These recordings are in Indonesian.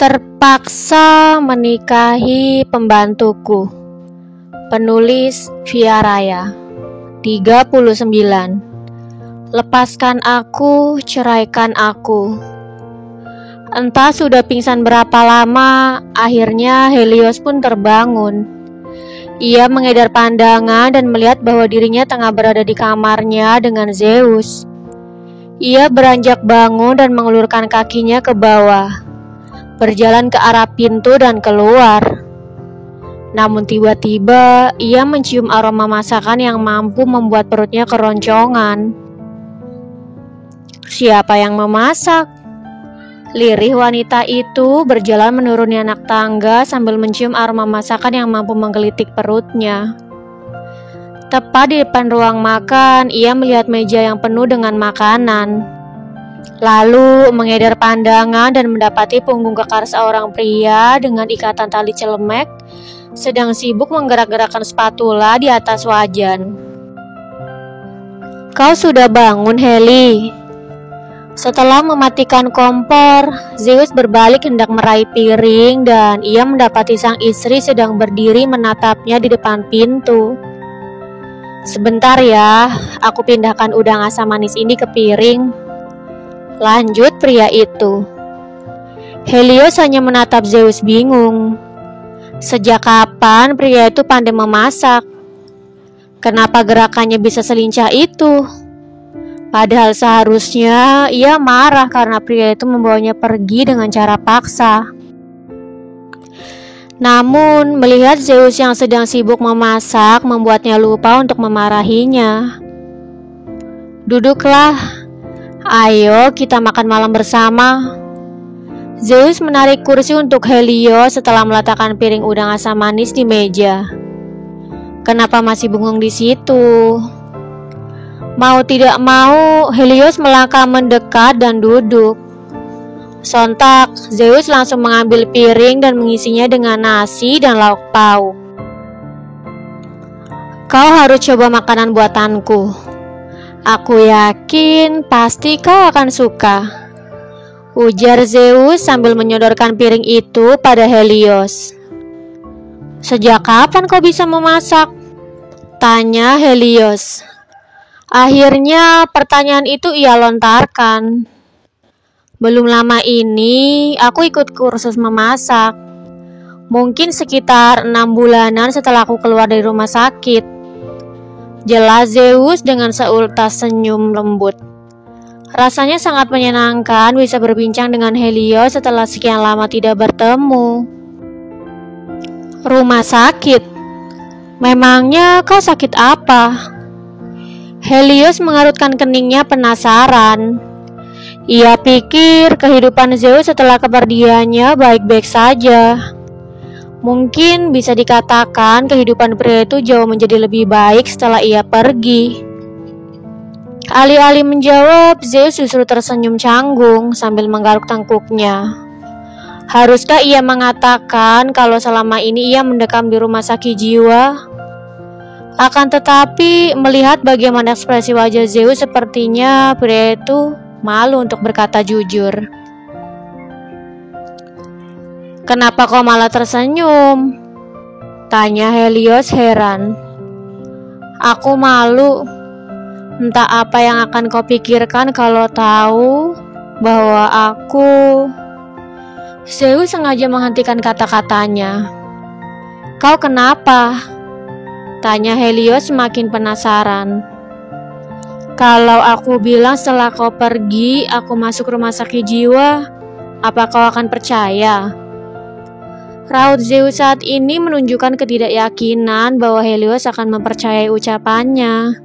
Terpaksa menikahi pembantuku. Penulis Via Raya. 39. Lepaskan aku, ceraikan aku. Entah sudah pingsan berapa lama, akhirnya Helios pun terbangun. Ia mengedar pandangan dan melihat bahwa dirinya tengah berada di kamarnya dengan Zeus. Ia beranjak bangun dan mengelurkan kakinya ke bawah, berjalan ke arah pintu dan keluar. Namun tiba-tiba ia mencium aroma masakan yang mampu membuat perutnya keroncongan. Siapa yang memasak? Lirih wanita itu berjalan menuruni anak tangga sambil mencium aroma masakan yang mampu menggelitik perutnya. Tepat di depan ruang makan, ia melihat meja yang penuh dengan makanan. Lalu mengedar pandangan dan mendapati punggung kekar seorang pria dengan ikatan tali celemek sedang sibuk menggerak-gerakkan spatula di atas wajan. "Kau sudah bangun, Heli?" Setelah mematikan kompor, Zeus berbalik hendak meraih piring dan ia mendapati sang istri sedang berdiri menatapnya di depan pintu. "Sebentar ya, aku pindahkan udang asam manis ini ke piring," lanjut pria itu. Helios hanya menatap Zeus bingung. Sejak kapan pria itu pandai memasak? Kenapa gerakannya bisa selincah itu? Padahal seharusnya ia marah karena pria itu membawanya pergi dengan cara paksa. Namun melihat Zeus yang sedang sibuk memasak membuatnya lupa untuk memarahinya. "Duduklah, ayo kita makan malam bersama." Zeus menarik kursi untuk Helios setelah meletakkan piring udang asam manis di meja. Kenapa masih bengong di situ? Mau tidak mau, Helios melangkah mendekat dan duduk. Sontak, Zeus langsung mengambil piring dan mengisinya dengan nasi dan lauk pauk. "Kau harus coba makanan buatanku. Aku yakin pasti kau akan suka," ujar Zeus sambil menyodorkan piring itu pada Helios. "Sejak kapan kau bisa memasak?" tanya Helios. Akhirnya pertanyaan itu ia lontarkan. "Belum lama ini aku ikut kursus memasak. Mungkin sekitar 6 bulanan setelah aku keluar dari rumah sakit," jelas Zeus dengan seultas senyum lembut. Rasanya sangat menyenangkan bisa berbincang dengan Helios setelah sekian lama tidak bertemu. "Rumah sakit? Memangnya kau sakit apa?" Helios mengerutkan keningnya penasaran. Ia pikir kehidupan Zeus setelah kepergiannya baik-baik saja. Mungkin bisa dikatakan kehidupan pria itu jauh menjadi lebih baik setelah ia pergi. Alih-alih menjawab, Zeus justru tersenyum canggung sambil menggaruk tengkuknya. Haruskah ia mengatakan kalau selama ini ia mendekam di rumah sakit jiwa? Akan tetapi, melihat bagaimana ekspresi wajah Zeus, sepertinya pria itu malu untuk berkata jujur. "Kenapa kau malah tersenyum?" tanya Helios heran. "Aku malu. Entah apa yang akan kau pikirkan kalau tahu bahwa aku..." Zeus sengaja menghentikan kata-katanya. "Kau kenapa?" tanya Helios semakin penasaran. "Kalau aku bilang setelah kau pergi aku masuk rumah sakit jiwa, apa kau akan percaya?" Raut Zeus saat ini menunjukkan ketidakyakinan bahwa Helios akan mempercayai ucapannya.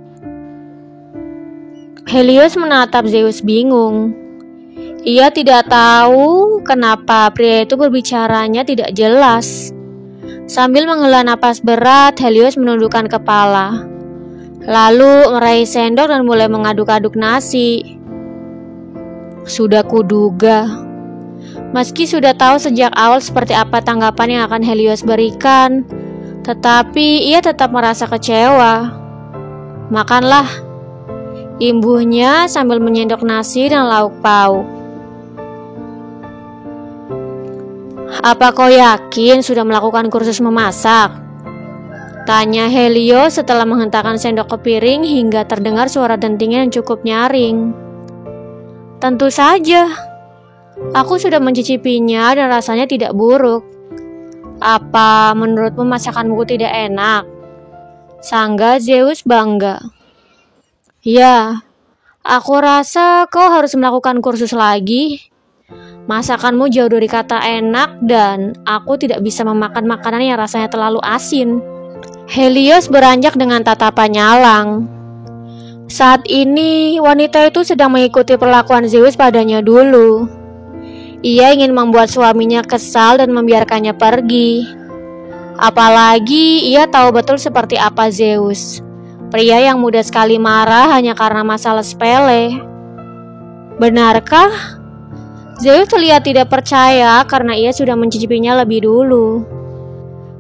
Helios menatap Zeus bingung. Ia tidak tahu kenapa pria itu berbicaranya tidak jelas. Sambil menghela napas berat, Helios menundukkan kepala. Lalu meraih sendok dan mulai mengaduk-aduk nasi. Sudah kuduga. Meski sudah tahu sejak awal seperti apa tanggapan yang akan Helios berikan, tetapi ia tetap merasa kecewa. "Makanlah," imbuhnya sambil menyendok nasi dan lauk pauk. Apa kau yakin sudah melakukan kursus memasak? Tanya Helios setelah menghentakkan sendok ke piring hingga terdengar suara dentingnya yang cukup nyaring. Tentu saja. Aku sudah mencicipinya dan rasanya tidak buruk. Apa menurutmu masakanku tidak enak? Sangga Zeus bangga. Ya, aku rasa kau harus melakukan kursus lagi. Masakanmu jauh dari kata enak dan aku tidak bisa memakan makanan yang rasanya terlalu asin. Helios beranjak dengan tatapan nyalang. Saat ini, wanita itu sedang mengikuti perlakuan Zeus padanya dulu. Ia ingin membuat suaminya kesal dan membiarkannya pergi. Apalagi ia tahu betul seperti apa Zeus. Pria yang mudah sekali marah hanya karena masalah sepele. Benarkah? Zeus terlihat tidak percaya karena ia sudah mencicipinya lebih dulu.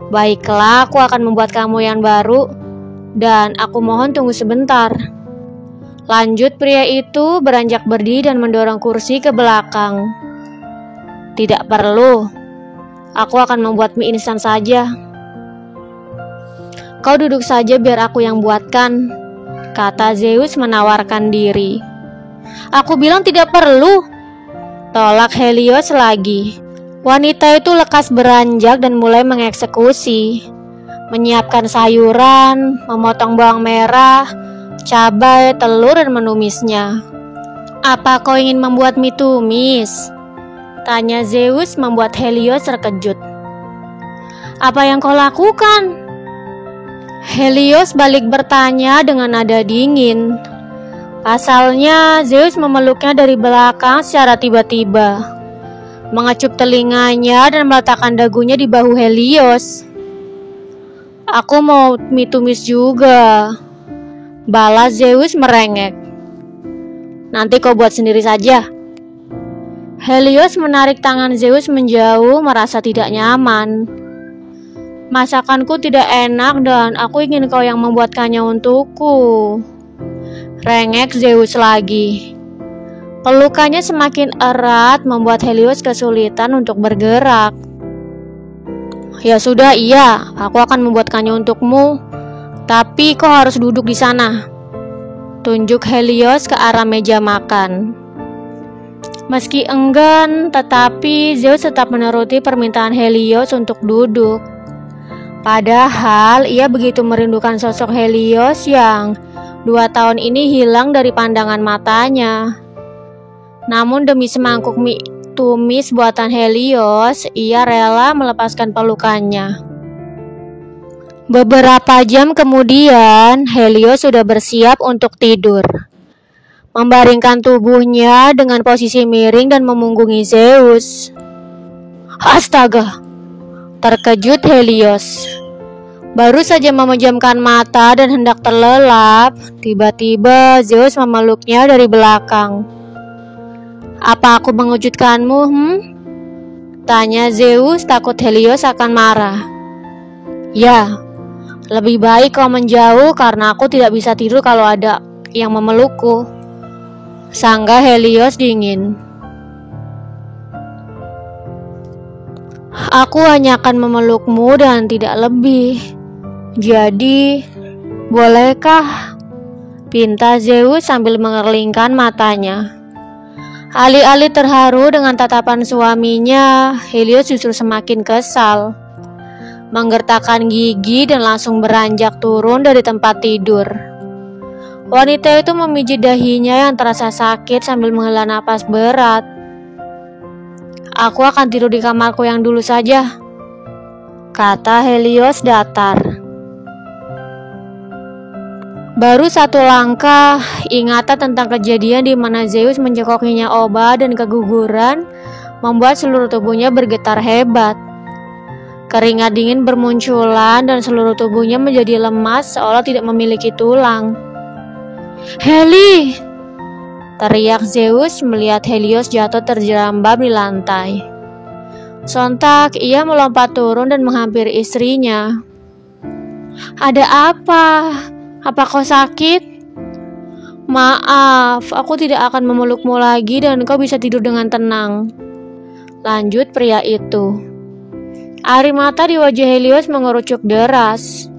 Baiklah, aku akan membuat kamu yang baru, dan aku mohon tunggu sebentar. Lanjut pria itu beranjak berdiri dan mendorong kursi ke belakang. Tidak perlu, aku akan membuat mie instan saja. Kau duduk saja biar aku yang buatkan, kata Zeus menawarkan diri. Aku bilang tidak perlu, tolak Helios lagi. Wanita itu lekas beranjak dan mulai mengeksekusi. Menyiapkan sayuran, memotong bawang merah, cabai, telur, dan menumisnya. Apa kau ingin membuat mie tumis? Tanya Zeus membuat Helios terkejut. Apa yang kau lakukan? Helios balik bertanya dengan nada dingin. Pasalnya Zeus memeluknya dari belakang secara tiba-tiba, mengecup telinganya dan meletakkan dagunya di bahu Helios. Aku mau mie tumis juga, balas Zeus merengek. Nanti kau buat sendiri saja. Helios menarik tangan Zeus menjauh, merasa tidak nyaman. Masakanku tidak enak dan aku ingin kau yang membuatkannya untukku, rengek Zeus lagi. Pelukannya semakin erat membuat Helios kesulitan untuk bergerak. Ya sudah, iya, aku akan membuatkannya untukmu. Tapi kau harus duduk di sana. Tunjuk Helios ke arah meja makan. Meski enggan, tetapi Zeus tetap menuruti permintaan Helios untuk duduk. Padahal ia begitu merindukan sosok Helios yang 2 tahun ini hilang dari pandangan matanya. Namun demi semangkuk mie tumis buatan Helios, ia rela melepaskan pelukannya. Beberapa jam kemudian, Helios sudah bersiap untuk tidur. Membaringkan tubuhnya dengan posisi miring dan memunggungi Zeus. Astaga! Terkejut Helios. Baru saja memejamkan mata dan hendak terlelap, tiba-tiba Zeus memeluknya dari belakang. Apa aku mengejutkanmu, Tanya Zeus, takut Helios akan marah. Ya, lebih baik kau menjauh karena aku tidak bisa tidur kalau ada yang memelukku, sangga Helios dingin. Aku hanya akan memelukmu dan tidak lebih. Jadi, bolehkah? Pinta Zeus sambil mengerlingkan matanya. Alih-alih terharu dengan tatapan suaminya, Helios justru semakin kesal. Menggertakkan gigi dan langsung beranjak turun dari tempat tidur. Wanita itu memijit dahinya yang terasa sakit sambil menghela napas berat. Aku akan tidur di kamarku yang dulu saja, kata Helios datar. Baru 1 langkah, ingatan tentang kejadian di mana Zeus mencekokinya obat dan keguguran membuat seluruh tubuhnya bergetar hebat. Keringat dingin bermunculan dan seluruh tubuhnya menjadi lemas seolah tidak memiliki tulang. Heli! Teriak Zeus melihat Helios jatuh terjerambab di lantai. Sontak ia melompat turun dan menghampiri istrinya. Ada apa? Apa kau sakit? Maaf, aku tidak akan memelukmu lagi dan kau bisa tidur dengan tenang, lanjut pria itu. Air mata di wajah Helios mengerucuk deras.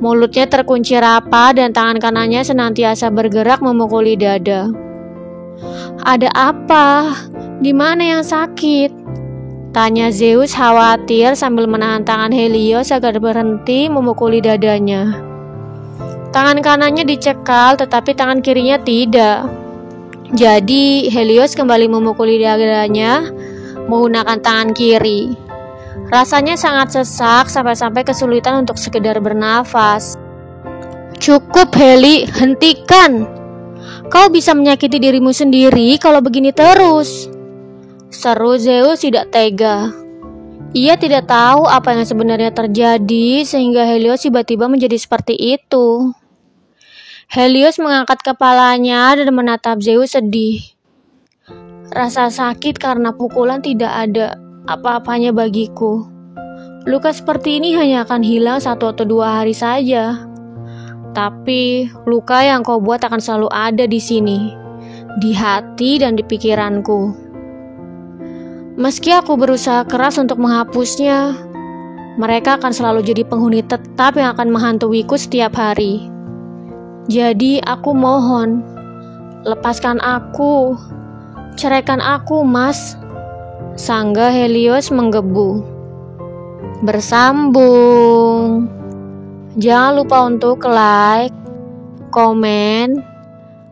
Mulutnya terkunci rapat dan tangan kanannya senantiasa bergerak memukuli dada. Ada apa? Di mana yang sakit? Tanya Zeus khawatir sambil menahan tangan Helios agar berhenti memukuli dadanya. Tangan kanannya dicekal tetapi tangan kirinya tidak. Jadi Helios kembali memukuli dadanya menggunakan tangan kiri. Rasanya sangat sesak sampai-sampai kesulitan untuk sekedar bernafas. Cukup Heli, hentikan. Kau bisa menyakiti dirimu sendiri kalau begini terus. Seru Zeus tidak tega. Ia tidak tahu apa yang sebenarnya terjadi sehingga Helios tiba-tiba menjadi seperti itu. Helios mengangkat kepalanya dan menatap Zeus sedih. Rasa sakit karena pukulan tidak ada apa-apanya bagiku. Luka seperti ini hanya akan hilang 1 atau 2 hari saja. Tapi luka yang kau buat akan selalu ada di sini, di hati dan di pikiranku. Meski aku berusaha keras untuk menghapusnya, mereka akan selalu jadi penghuni tetap yang akan menghantuiku setiap hari. Jadi aku mohon, lepaskan aku, ceraikan aku, Mas. Sangga Helios menggebu. Bersambung. Jangan lupa untuk like, komen,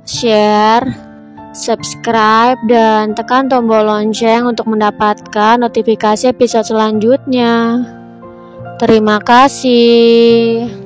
share, subscribe, dan tekan tombol lonceng untuk mendapatkan notifikasi episode selanjutnya. Terima kasih.